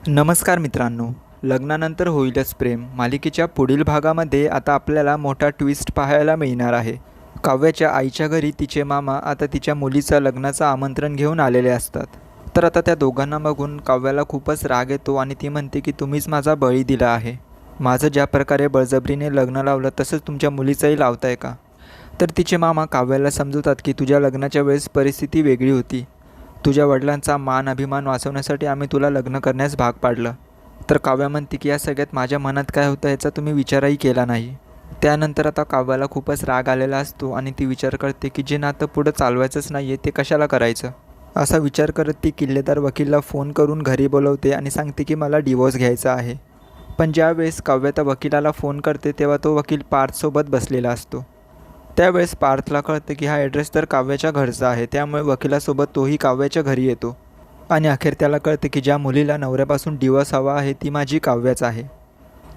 नमस्कार मित्रांनो, लग्नानंतर होईलच प्रेम मालिकेच्या पुढील भागामध्ये आता आपल्याला मोठा ट्विस्ट पाहायला मिळणार आहे. काव्याच्या आईच्या घरी तिचे मामा आता तिच्या मुलीचं लग्नाचं आमंत्रण घेऊन आलेले असतात. तर आता त्या दोघांना बघून काव्याला खूपच राग येतो आणि ती म्हणते की तुम्हीच माझा बळी दिला आहे. माझं ज्या प्रकारे बळजबरीने लग्न लावलं तसंच तुमच्या मुलीचंही लावताय का? तर तिचे मामा काव्याला समजवतात की तुझ्या लग्नाच्या वेळेस परिस्थिती वेगळी होती. तुझ्या वडिलांचा मान अभिमान वाचवण्यासाठी आम्ही तुला लग्न करण्यास भाग पाडलं. तर काव्या म्हणते की या सगळ्यात माझ्या मनात काय होतं याचा तुम्ही विचारही केला नाही. त्यानंतर आता काव्याला खूपच राग आलेला असतो आणि ती विचार करते की जे नातं पुढं चालवायचंच नाही आहे ते कशाला करायचं. असा विचार करत ती किल्लेदार वकीलला फोन करून घरी बोलवते आणि सांगते की मला डिवोर्स घ्यायचा आहे. पण ज्यावेळेस काव्या त्या वकिलाला फोन करते तेव्हा तो वकील पार्थसोबत बसलेला असतो. त्यावेळेस पार्थला कळते की हा ॲड्रेस तर काव्याच्या घरचा आहे, त्यामुळे वकिलासोबत तोही काव्याच्या घरी येतो. आणि अखेर त्याला कळते की ज्या मुलीला नवऱ्यापासून डिवोर्स हवा आहे ती माझी काव्याच आहे.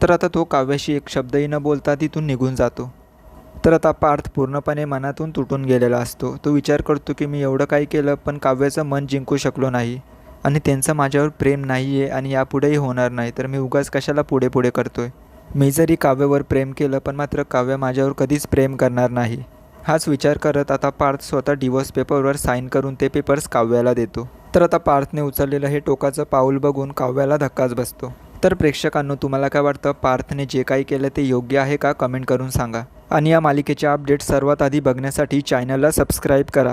तर आता तो काव्याशी एक शब्दही न बोलता तिथून निघून जातो. तर आता पार्थ पूर्णपणे मनातून तुटून गेलेला असतो. तो विचार करतो की मी एवढं काही केलं पण काव्याचं मन जिंकू शकलो नाही आणि त्यांचं माझ्यावर प्रेम नाही आहे आणि यापुढेही होणार नाही, तर मी उगाच कशाला पुढे पुढे करतोय. मी जरी काव्यावर प्रेम केलं पण मात्र काव्य माझ्यावर कधीच प्रेम करणार नाही. हाच विचार करत आता पार्थ स्वतः डिवोर्स पेपरवर साईन करून ते पेपर्स काव्याला देतो. तर आता पार्थने उचललेलं हे टोकाचं पाऊल बघून काव्याला धक्काच बसतो. तर प्रेक्षकांनो, तुम्हाला काय वाटतं, पार्थने जे काही केलं ते योग्य आहे का? कमेंट करून सांगा. आणि या मालिकेचे अपडेट सर्वात आधी बघण्यासाठी चॅनलला सबस्क्राईब करा.